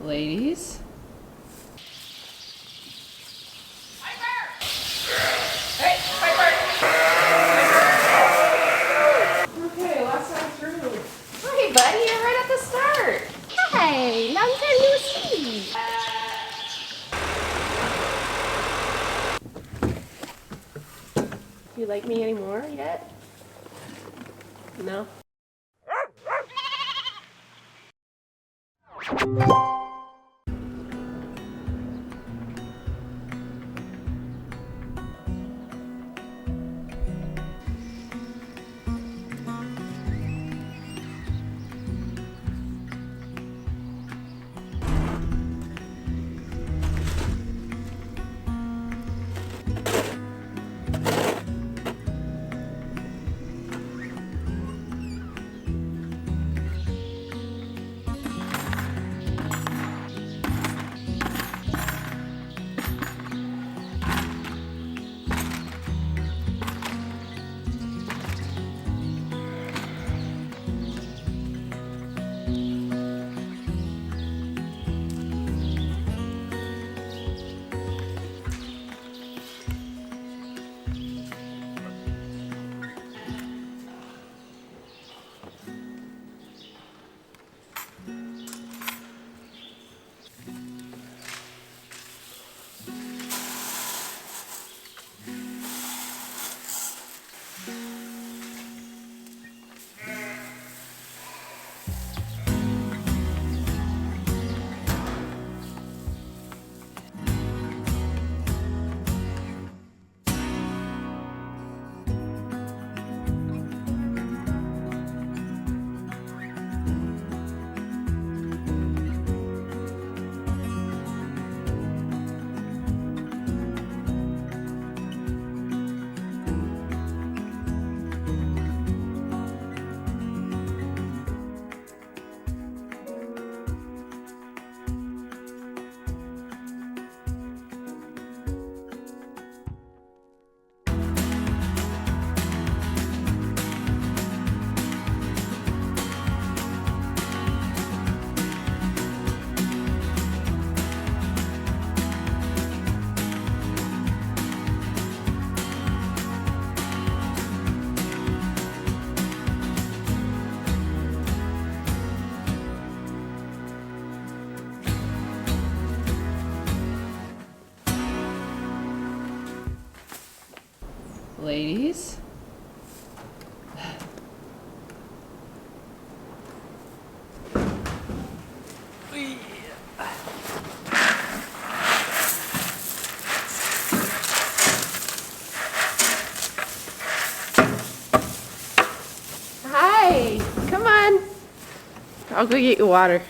Ladies? Hey, Piper! Okay, last time through. Hey, buddy, you're right at the start. Hey, long time no see. You like me anymore yet? No? Ladies? Hi, come on. I'll go get you water.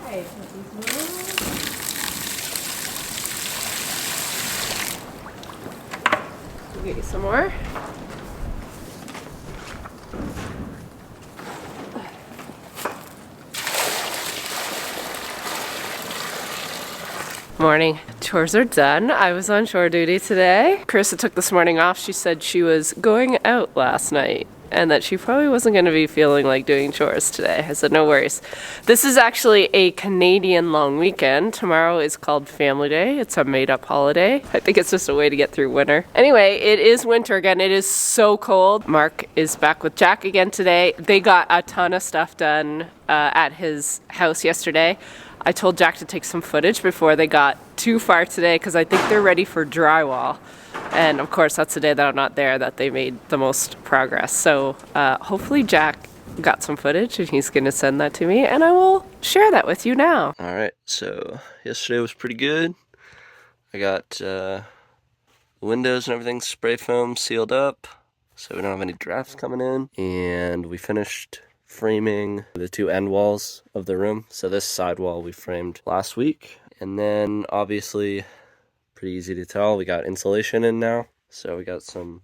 Hi, I'll get you some more. Morning. Chores are done. I was on chore duty today. Carissa took this morning off. She said she was going out last night and that she probably wasn't going to be feeling like doing chores today. I said, no worries. This is actually a Canadian long weekend. Tomorrow is called Family Day. It's a made-up holiday. I think it's just a way to get through winter. Anyway, it is winter again. It is so cold. Mark is back with Jack again today. They got a ton of stuff done at his house yesterday. I told Jack to take some footage before they got too far today because I think they're ready for drywall. And of course, that's the day that I'm not there that they made the most progress. So hopefully Jack got some footage and he's going to send that to me and I will share that with you now. All right, so yesterday was pretty good. I got windows and everything spray foam sealed up so we don't have any drafts coming in. And we finished framing the two end walls of the room. So this side wall we framed last week. And then obviously, pretty easy to tell, we got insulation in now. So we got some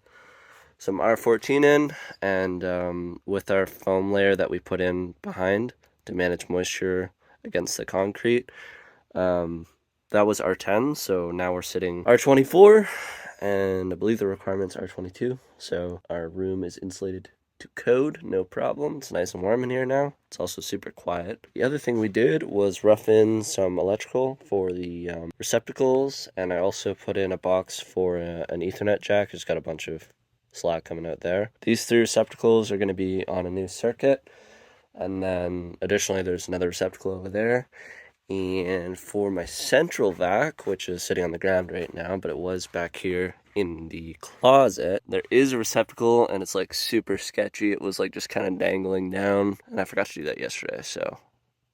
some R14 in, and with our foam layer that we put in behind to manage moisture against the concrete, that was R10, so now we're sitting R24, and I believe the requirement's R22, so our room is insulated to code, no problem. It's nice and warm in here now. It's also super quiet. The other thing we did was rough in some electrical for the receptacles, and I also put in a box for an Ethernet jack. It's got a bunch of slack coming out there. These 3 receptacles are going to be on a new circuit, and then additionally there's another receptacle over there. And for my central vac, which is sitting on the ground right now, but it was back here in the closet, there is a receptacle, and it's like super sketchy. It was like just kind of dangling down, and I forgot to do that yesterday, so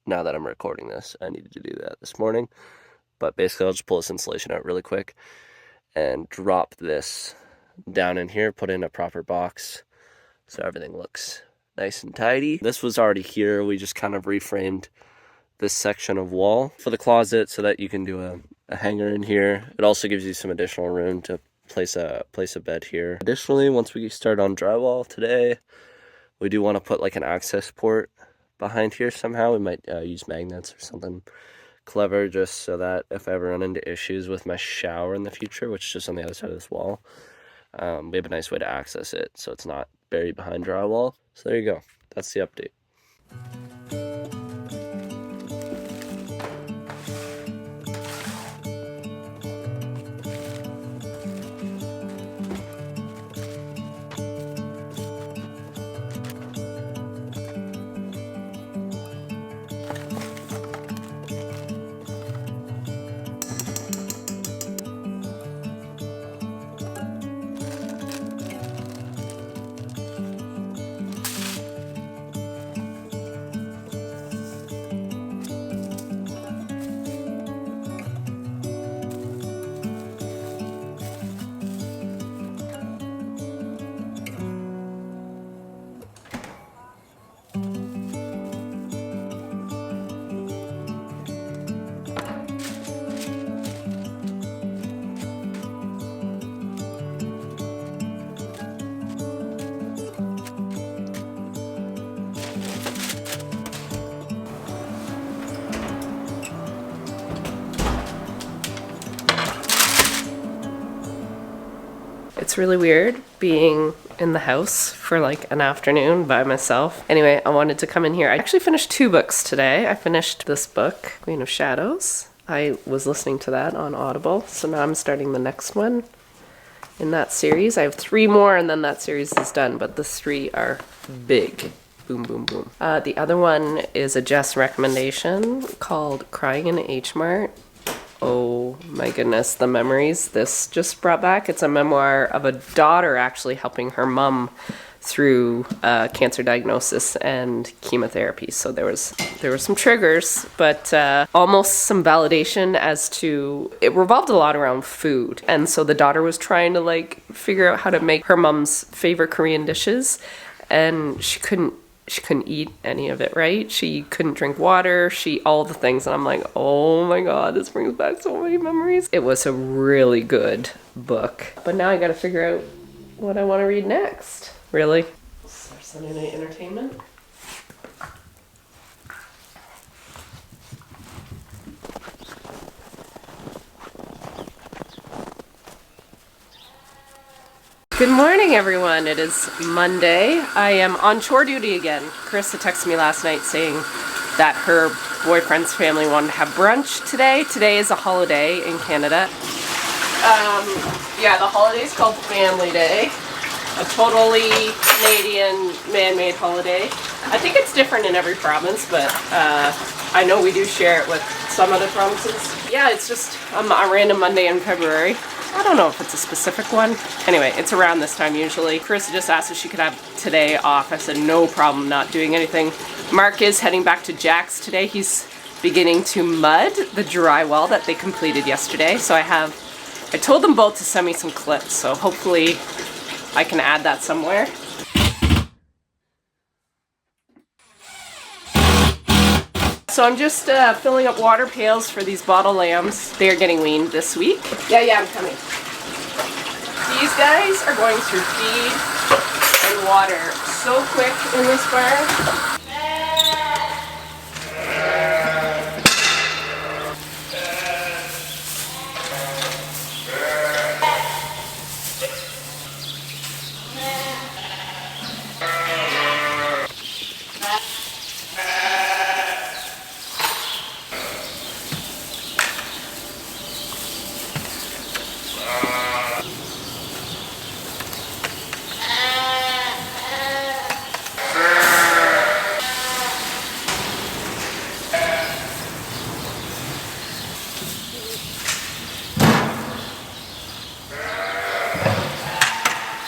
now that I'm recording this, I needed to do that this morning. But basically I'll just pull this insulation out really quick and drop this down in here, put in a proper box so everything looks nice and tidy. This was already here. We just kind of reframed this section of wall for the closet so that you can do a hanger in here. It also gives you some additional room to place a bed here. Additionally, once we start on drywall today, we do want to put like an access port behind here somehow. We might use magnets or something clever, just so that if I ever run into issues with my shower in the future, which is just on the other side of this wall, we have a nice way to access it so it's not buried behind drywall. So there you go. That's the update. It's really weird being in the house for like an afternoon by myself. Anyway, I wanted to come in here. I actually finished 2 books today. I finished this book, Queen of Shadows. I was listening to that on Audible, so now I'm starting the next one in that series. I have 3 more and then that series is done, but the 3 are big. Boom, boom, boom. The other one is a Jess recommendation called Crying in H Mart. Oh my goodness, the memories this just brought back. It's a memoir of a daughter actually helping her mom through cancer diagnosis and chemotherapy. So there were some triggers, but almost some validation as to, it revolved a lot around food. And so the daughter was trying to like figure out how to make her mom's favorite Korean dishes, and she couldn't eat any of it, right? She couldn't drink water, all the things. And I'm like, oh my God, this brings back so many memories. It was a really good book. But now I gotta figure out what I wanna read next. Really? Sunday night entertainment? Good morning, everyone. It is Monday. I am on chore duty again. Carissa texted me last night saying that her boyfriend's family wanted to have brunch today. Today is a holiday in Canada. Yeah, the holiday is called Family Day. A totally Canadian man-made holiday. I think it's different in every province, but I know we do share it with some other provinces. Yeah, it's just a random Monday in February. I don't know if it's a specific one. Anyway, it's around this time usually. Carissa just asked if she could have today off. I said no problem, not doing anything. Mark is heading back to Jack's today. He's beginning to mud the drywall that they completed yesterday. So I told them both to send me some clips, so hopefully I can add that somewhere. So I'm just filling up water pails for these bottle lambs. They are getting weaned this week. Yeah, I'm coming. These guys are going through feed and water so quick in this barn.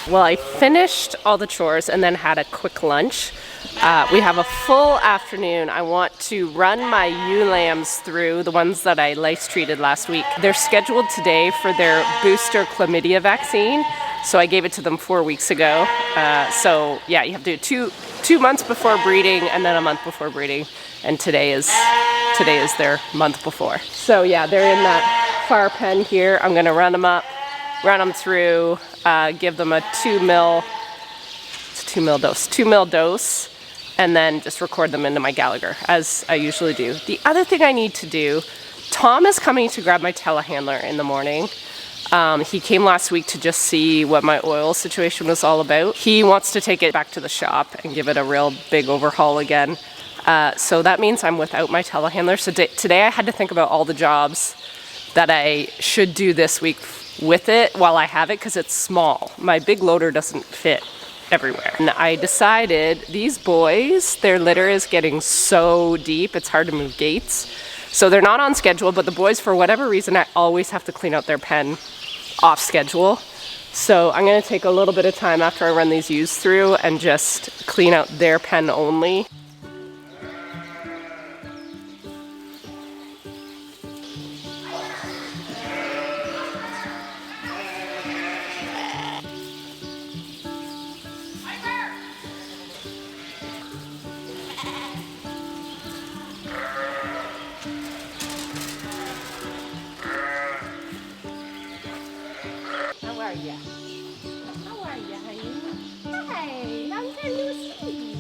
Well, I finished all the chores and then had a quick lunch. We have a full afternoon. I want to run my ewe lambs through, the ones that I lice treated last week. They're scheduled today for their booster chlamydia vaccine. So I gave it to them 4 weeks ago. So yeah, you have to do two months before breeding and then a month before breeding. And today is their month before. So yeah, they're in that far pen here. I'm gonna run them up, run them through, give them a 2 mil dose, and then just record them into my Gallagher, as I usually do. The other thing I need to do, Tom is coming to grab my telehandler in the morning. He came last week to just see what my oil situation was all about. He wants to take it back to the shop and give it a real big overhaul again. So that means I'm without my telehandler. So today I had to think about all the jobs that I should do this week with it while I have it, because it's small. My big loader doesn't fit everywhere. And I decided these boys, their litter is getting so deep, it's hard to move gates. So they're not on schedule, but the boys, for whatever reason, I always have to clean out their pen off schedule. So I'm gonna take a little bit of time after I run these ewes through and just clean out their pen only. How are you, honey? Hey, long time no see.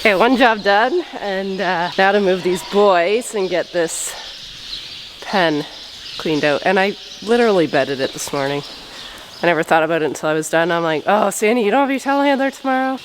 Okay, one job done, and now to move these boys and get this pen cleaned out. And I literally bedded it this morning. I never thought about it until I was done. I'm like, oh, Sandy, you don't have your telehandler tomorrow?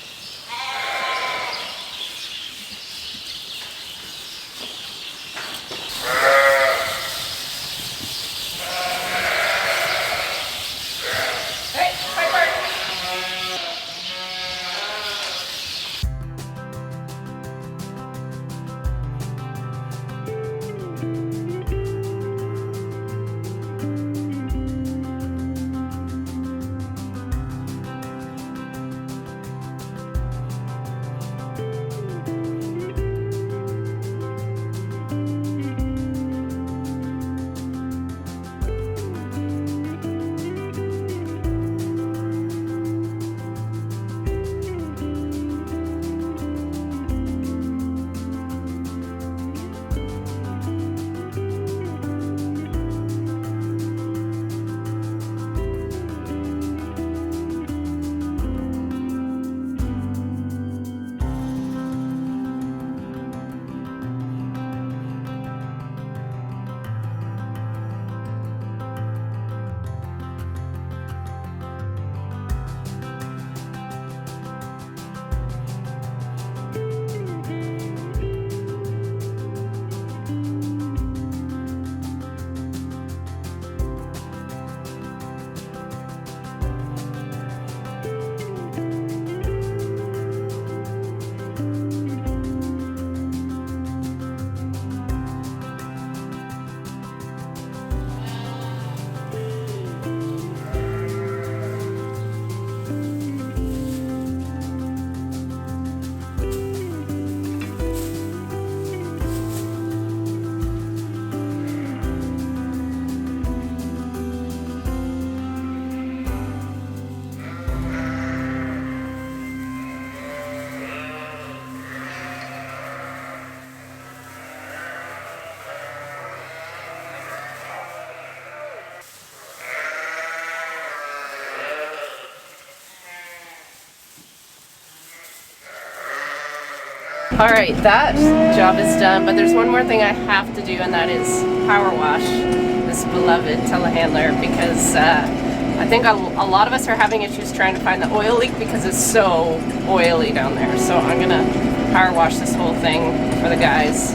All right, that job is done, but there's one more thing I have to do, and that is power wash this beloved telehandler, because I think a lot of us are having issues trying to find the oil leak because it's so oily down there. So I'm gonna power wash this whole thing for the guys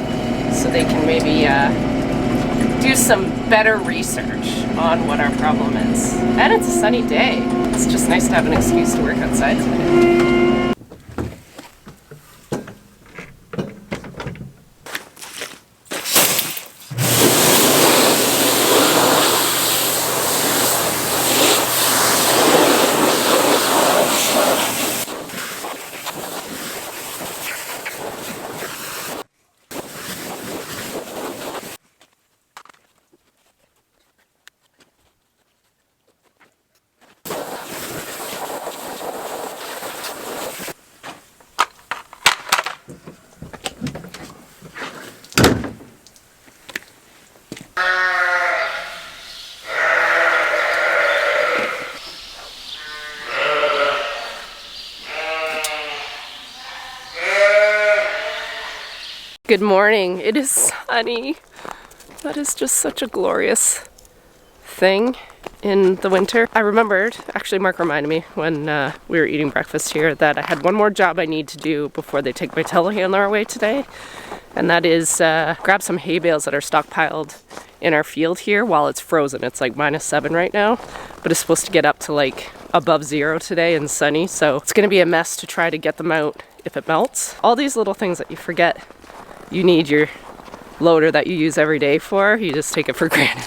so they can maybe do some better research on what our problem is. And it's a sunny day. It's just nice to have an excuse to work outside today. Good morning. It is sunny. That is just such a glorious thing in the winter. I remembered, actually Mark reminded me when we were eating breakfast here, that I had one more job I need to do before they take my telehandler away today. And that is grab some hay bales that are stockpiled in our field here while it's frozen. It's like -7 right now, but it's supposed to get up to like above 0 today and sunny. So it's gonna be a mess to try to get them out if it melts. All these little things that you forget you need your loader that you use every day for, you just take it for granted.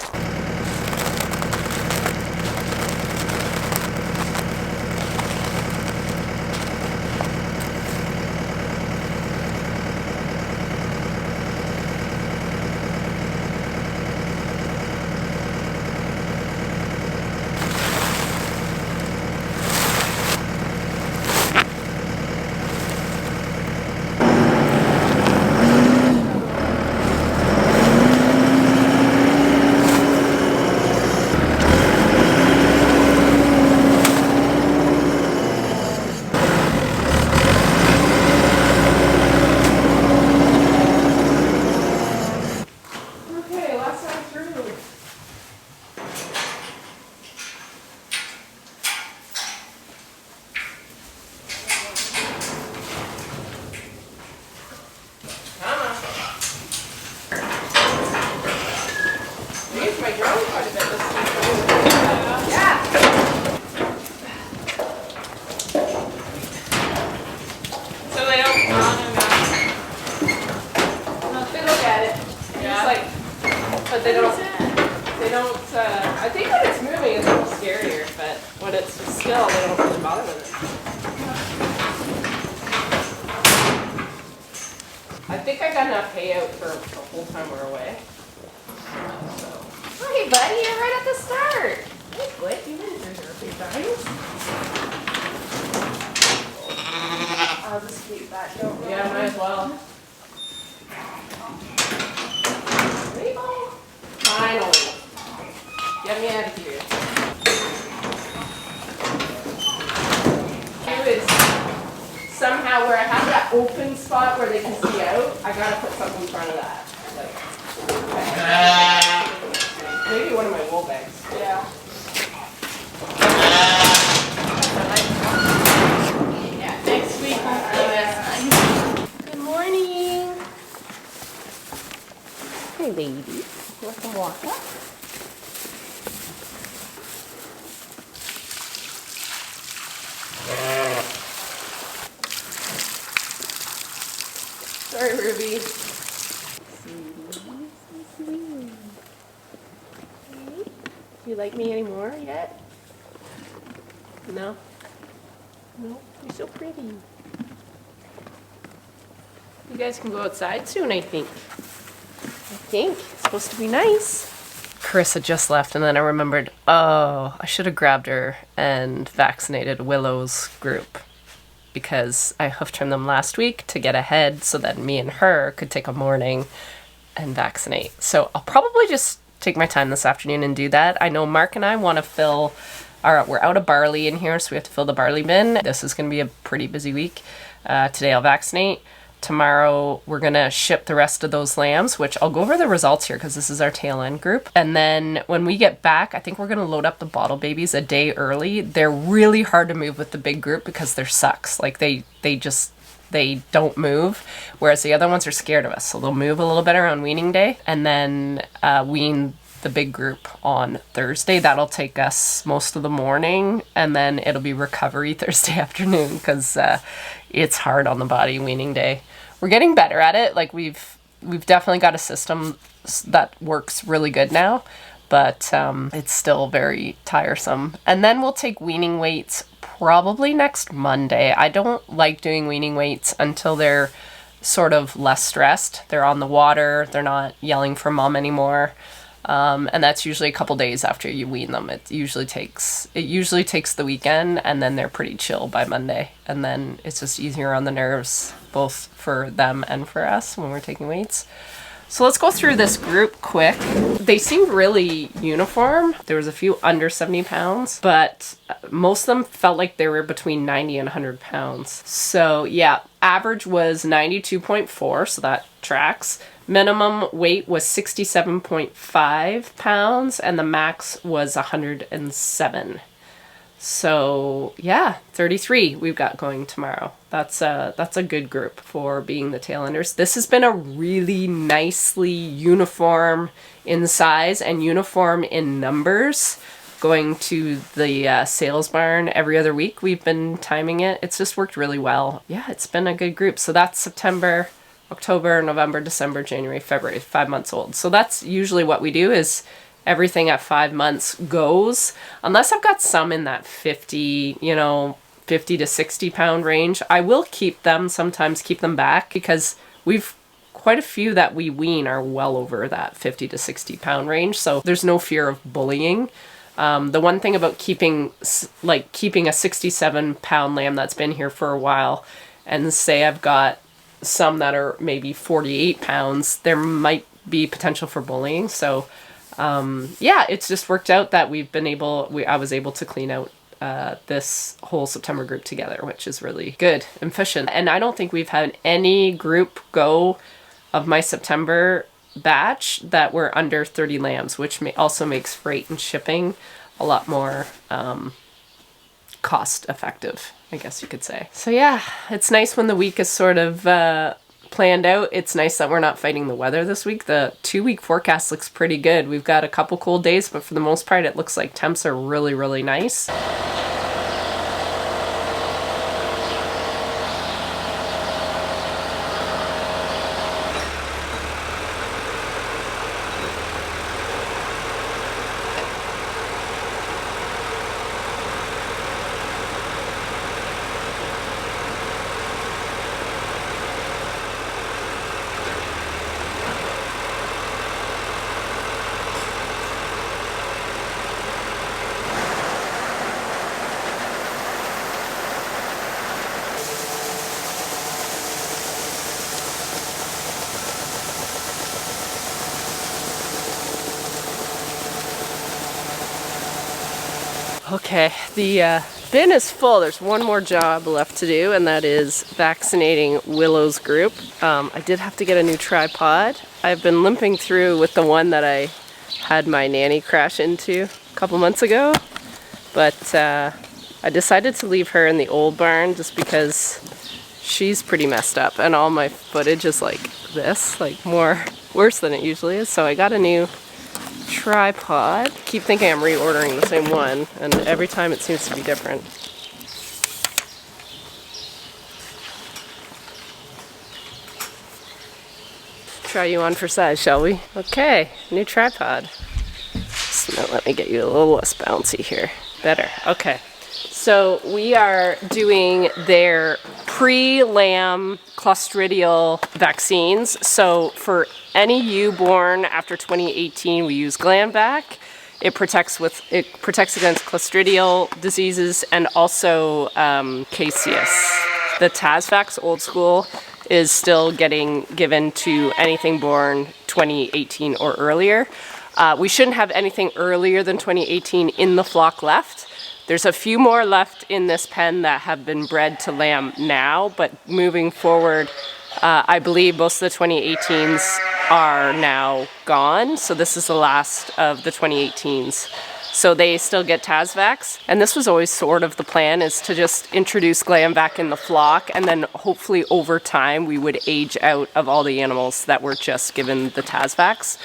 I think when it's moving it's a little scarier, but when it's still, they don't really bother with it. I think I got enough hay out for the whole time we're away. So. Hey buddy, you're right at the start. Hey, Blake, you didn't deserve your times. I'll just keep that. Don't Yeah, might as well. Finally. Get me out of here. It is somehow where I have that open spot where they can see out, I gotta put something in front of that. Like, maybe one of my wool bags. Yeah. Yeah, next week won't be this time. Good morning. Hey lady. Want some water? Sorry, Ruby. Do you like me anymore yet? No? No? You're so pretty. You guys can go outside soon, I think. It's supposed to be nice. Carissa just left, and then I remembered, oh, I should have grabbed her and vaccinated Willow's group, because I hoof trimmed them last week to get ahead so that me and her could take a morning and vaccinate. So I'll probably just take my time this afternoon and do that. I know Mark and I want to fill we're out of barley in here, so we have to fill the barley bin. This is going to be a pretty busy week. Today I'll vaccinate. tomorrow we're gonna ship the rest of those lambs, which I'll go over the results here because this is our tail end group. And then when we get back, I think we're gonna load up the bottle babies a day early. They're really hard to move with the big group because they're sucks. Like they don't move, whereas the other ones are scared of us. So they'll move a little bit around weaning day, and then wean the big group on Thursday. That'll take us most of the morning, and then it'll be recovery Thursday afternoon because it's hard on the body weaning day. We're getting better at it. Like we've definitely got a system that works really good now, but it's still very tiresome. And then we'll take weaning weights probably next Monday. I don't like doing weaning weights until they're sort of less stressed. They're on the water. They're not yelling for mom anymore. And that's usually a couple days after you wean them. It usually takes the weekend, and then they're pretty chill by Monday. And then it's just easier on the nerves, both for them and for us when we're taking weights. So let's go through this group quick. They seemed really uniform. There was a few under 70 pounds, but most of them felt like they were between 90 and 100 pounds. So yeah, average was 92.4, so that tracks. Minimum weight was 67.5 pounds, and the max was 107. So yeah, 33 we've got going tomorrow. That's a good group for being the tailenders. This has been a really nicely uniform in size and uniform in numbers. Going to the sales barn every other week, we've been timing it. It's just worked really well. Yeah, it's been a good group. So that's September, October, November, December, January, February, 5 months old. So that's usually what we do, is everything at 5 months goes, unless I've got some in that 50 to 60 pound range. I will keep them, sometimes keep them back, because we've quite a few that we wean are well over that 50 to 60 pound range. So there's no fear of bullying. The one thing about keeping a 67 pound lamb that's been here for a while, and say I've got some that are maybe 48 pounds, there might be potential for bullying. So yeah, it's just worked out that I was able to clean out this whole September group together, which is really good and efficient. And I don't think we've had any group go of my September batch that were under 30 lambs, which also makes freight and shipping a lot more cost effective, I guess you could say. So yeah, it's nice when the week is sort of planned out. It's nice that we're not fighting the weather this week. The 2-week forecast looks pretty good. We've got a couple cold days, but for the most part, it looks like temps are really, really nice. Okay, the bin is full. There's one more job left to do, and that is vaccinating Willow's group. I did have to get a new tripod. I've been limping through with the one that I had my nanny crash into a couple months ago, but I decided to leave her in the old barn just because she's pretty messed up, and all my footage is like this, like worse than it usually is. So I got a new tripod. Keep thinking I'm reordering the same one, and every time it seems to be different. Try you on for size, shall we? Okay, new tripod. So now let me get you a little less bouncy here. Better. Okay. So we are doing their pre-lamb clostridial vaccines. So for any ewe born after 2018, we use Glandvac. It protects against clostridial diseases and also caseus. The Tasvax old school is still getting given to anything born 2018 or earlier. We shouldn't have anything earlier than 2018 in the flock left. There's a few more left in this pen that have been bred to lamb now, but moving forward, I believe most of the 2018s are now gone. So this is the last of the 2018s. So they still get TASVAX. And this was always sort of the plan, is to just introduce glam back in the flock, and then hopefully over time we would age out of all the animals that were just given the TASVAX.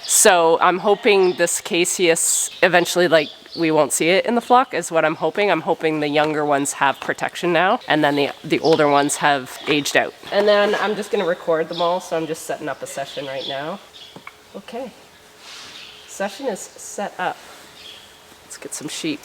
So I'm hoping this caseus eventually, like, we won't see it in the flock is what I'm hoping. I'm hoping the younger ones have protection now, and then the older ones have aged out. And then I'm just gonna record them all, so I'm just setting up a session right now. Okay, session is set up. Let's get some sheep.